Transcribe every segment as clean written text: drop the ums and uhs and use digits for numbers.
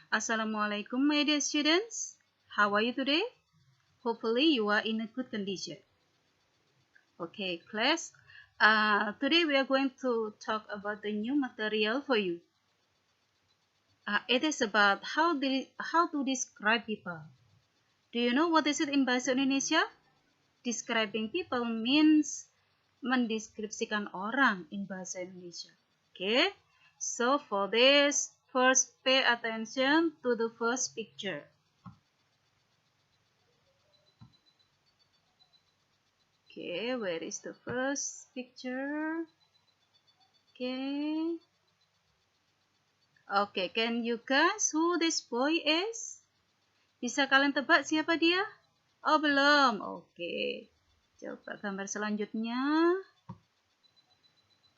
Assalamualaikum, my dear students. How are you today? Hopefully you are in a good condition. Okay, class. Today we are going to talk about the new material for you. It is about how to describe people. Do you know what is it in Bahasa Indonesia? Describing people means mendeskripsikan orang in Bahasa Indonesia. Okay, so for this, first pay attention to the first picture. Okay, where is the first picture? Okay. Okay, can you guess who this boy is? Bisa kalian tebak siapa dia? Oh, belum. Oke. Coba gambar selanjutnya.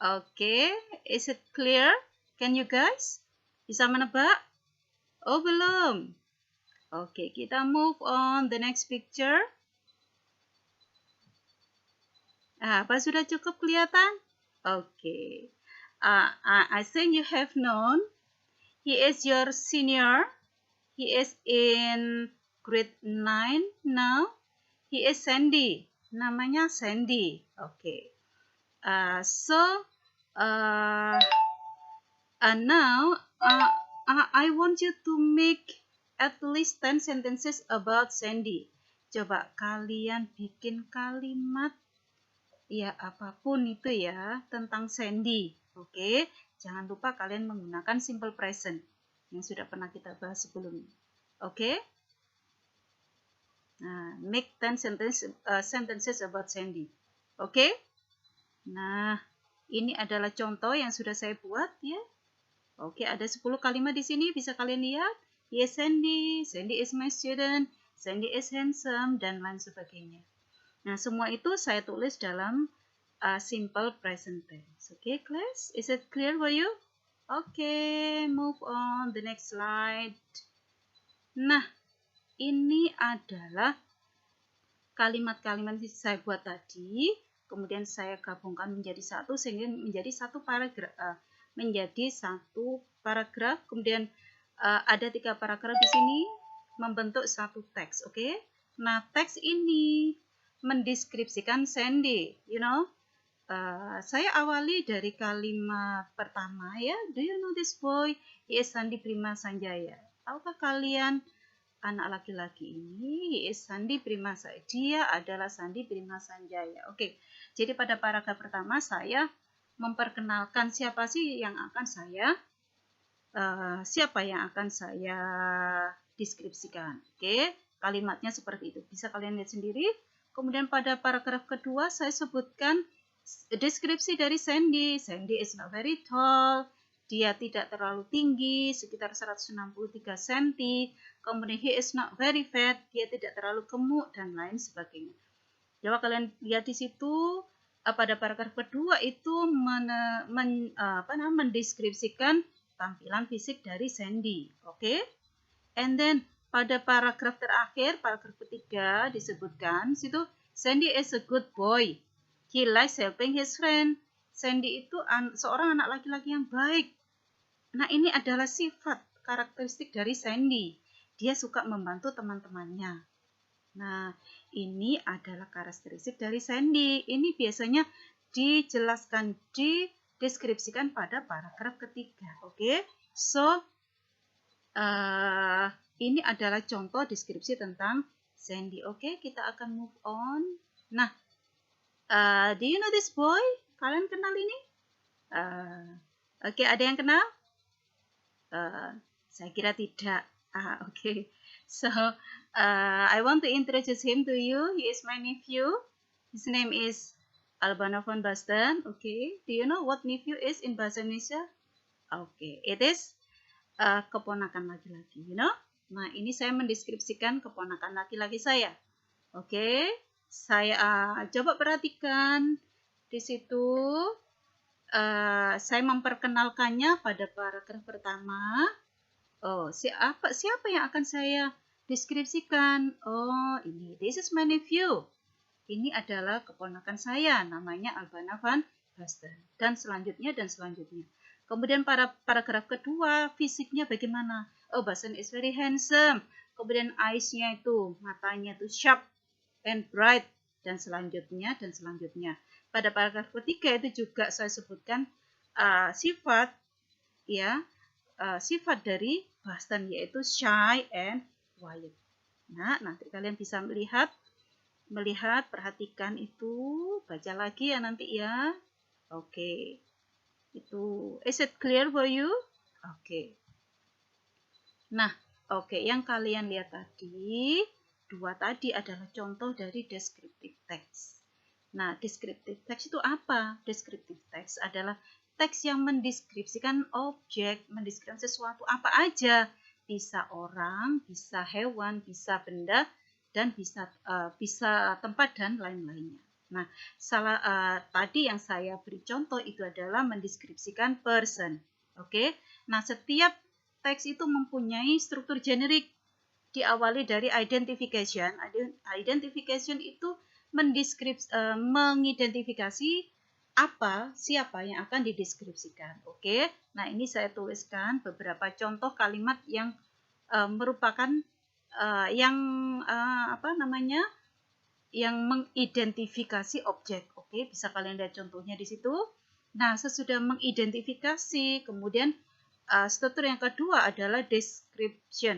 Oke, is it clear? Can you guys? Bisa menebak? Oh, belum. Oke, kita move on the next picture. Apa sudah cukup kelihatan? Oke. I think you have known. He is your senior. He is in grade 9 now. He is Sandy. Namanya Sandy. Okay. Now I want you to make at least 10 sentences about Sandy. Coba kalian bikin kalimat ya apapun itu ya tentang Sandy. Oke. Jangan lupa kalian menggunakan simple present yang sudah pernah kita bahas sebelumnya. Oke? Nah, make 10 sentences about Sandy. Oke? Nah, ini adalah contoh yang sudah saya buat ya. Oke, ada 10 kalimat di sini bisa kalian lihat. Yes, Sandy. Sandy is my student. Sandy is handsome dan lain sebagainya. Nah, semua itu saya tulis dalam simple present tense. Okay, class? Is it clear for you? Okay, move on the next slide. Nah, ini adalah kalimat-kalimat yang saya buat tadi, kemudian saya gabungkan menjadi satu sehingga menjadi satu paragraf. Kemudian ada 3 paragraf di sini membentuk satu teks. Okay? Nah, teks ini mendeskripsikan Sandy, you know. Saya awali dari kalimat pertama ya. Do you know this boy? He is Sandy Prima Sanjaya. Tahukah kalian anak laki-laki ini? He is Sandy Prima Sanjaya. Dia adalah Sandy Prima Sanjaya. Oke. Jadi pada paragraf pertama saya memperkenalkan siapa yang akan saya deskripsikan. Oke. Kalimatnya seperti itu. Bisa kalian lihat sendiri. Kemudian pada paragraf kedua saya sebutkan deskripsi dari Sandy. Sandy is not very tall. Dia tidak terlalu tinggi, sekitar 163 cm. Kemudian he is not very fat. Dia tidak terlalu gemuk dan lain sebagainya. Coba kalian lihat di situ pada paragraf kedua itu mendeskripsikan tampilan fisik dari Sandy. Oke? And then pada paragraf terakhir, paragraf ketiga disebutkan situ Sandy is a good boy. He likes helping his friend. Sandy itu seorang anak laki-laki yang baik. Nah, ini adalah sifat karakteristik dari Sandy. Dia suka membantu teman-temannya. Nah, ini adalah karakteristik dari Sandy. Ini biasanya dideskripsikan pada paragraf ketiga. Oke? So, ini adalah contoh deskripsi tentang Sandy. Oke, kita akan move on. Nah, do you know this boy? Kalian kenal ini? Oke, ada yang kenal? Saya kira tidak. Oke. So, I want to introduce him to you. He is my nephew. His name is Albano von Basten. Okay. Do you know what nephew is in Bahasa Indonesia? Okay. It is keponakan laki-laki. You know? Nah, ini saya mendeskripsikan keponakan laki-laki saya. Oke. Saya coba perhatikan di situ. Saya memperkenalkannya pada paragraf pertama. Oh, siapa yang akan saya deskripsikan? Oh, ini. This is my nephew. Ini adalah keponakan saya, namanya Albano van Basten. Dan selanjutnya. Kemudian pada paragraf kedua, fisiknya bagaimana? Oh, Basan is very handsome. Kemudian eyes-nya itu, matanya itu sharp and bright, dan selanjutnya dan selanjutnya. Pada paragraf ketiga itu juga saya sebutkan sifat ya, sifat dari Basan yaitu shy and quiet. Nah, nanti kalian bisa melihat, perhatikan itu, baca lagi ya nanti ya. Oke. Itu, is it clear for you? Oke. Nah, oke, yang kalian lihat tadi, dua tadi adalah contoh dari descriptive text. Nah, descriptive text itu apa? Descriptive text adalah teks yang mendeskripsikan objek, mendeskripsikan sesuatu apa aja. Bisa orang, bisa hewan, bisa benda, dan bisa tempat dan lain-lainnya. Nah, tadi yang saya beri contoh itu adalah mendeskripsikan person. Oke. Nah, setiap teks itu mempunyai struktur generik, diawali dari identification. Identification itu mengidentifikasi siapa yang akan dideskripsikan. Oke. Nah, ini saya tuliskan beberapa contoh kalimat yang merupakan yang mengidentifikasi objek. Oke, bisa kalian lihat contohnya di situ. Nah, sesudah mengidentifikasi, kemudian struktur yang kedua adalah deskripsi.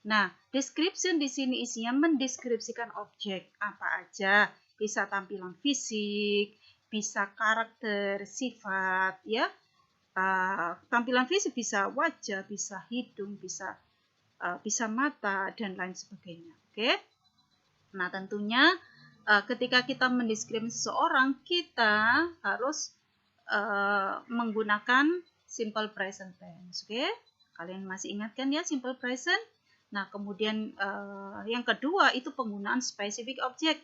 Nah, description di sini isinya mendeskripsikan objek apa aja, bisa tampilan fisik, bisa karakter, sifat, ya. Tampilan fisik bisa wajah, bisa hidung, bisa mata, dan lain sebagainya. Oke. Nah, tentunya ketika kita mendeskripsikan seseorang, kita harus menggunakan simple present tense. Oke? Kalian masih ingat kan ya simple present? Nah, kemudian yang kedua itu penggunaan specific object.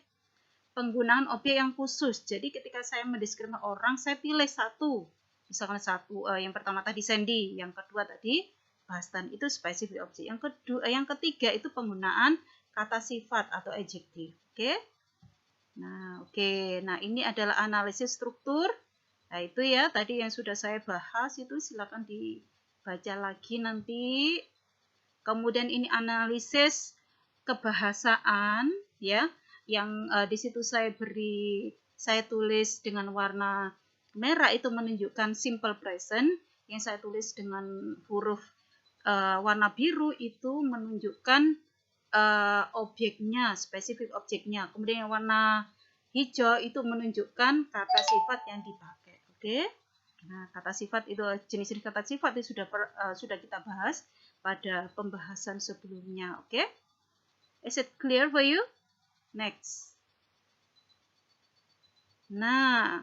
Penggunaan objek yang khusus. Jadi ketika saya mendeskripsikan orang, saya pilih satu. Misalkan satu, yang pertama tadi Sandy, yang kedua tadi Bastian, itu specific object. Yang ketiga itu penggunaan kata sifat atau adjective. Oke? Nah, oke. Nah, ini adalah analisis struktur. Nah, itu ya tadi yang sudah saya bahas, itu silakan dibaca lagi nanti. Kemudian ini analisis kebahasaan ya, yang di situ saya tulis dengan warna merah itu menunjukkan simple present, yang saya tulis dengan huruf warna biru itu menunjukkan objeknya, spesifik objeknya. Kemudian yang warna hijau itu menunjukkan kata sifat yang dipakai. Oke. Nah, kata sifat itu, jenis-jenis kata sifat itu sudah kita bahas pada pembahasan sebelumnya. Oke. Is it clear for you? Next. Nah,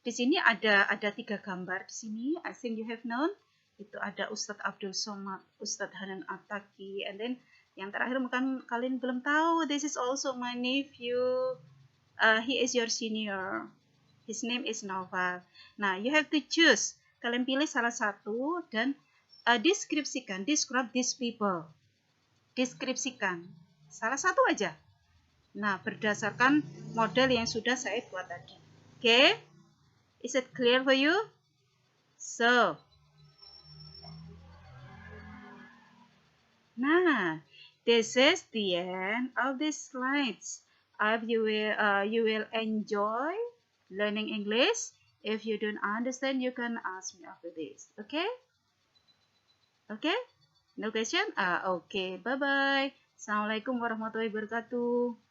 di sini ada 3 gambar di sini. I think you have known. Itu ada Ustadz Abdul Somad, Ustadz Hanan Ataki, and then yang terakhir mungkin kalian belum tahu, this is also my nephew. He is your senior. His name is Noval. Nah, you have to choose. Kalian pilih salah satu dan describe these people. Deskripsikan salah satu aja. Nah, berdasarkan model yang sudah saya buat tadi. Oke? Is it clear for you? So, nah, this is the end of these slides. I hope you will enjoy learning English. If you don't understand, you can ask me after this. Okay? Okay? No question? Okay. Bye-bye. Assalamualaikum warahmatullahi wabarakatuh.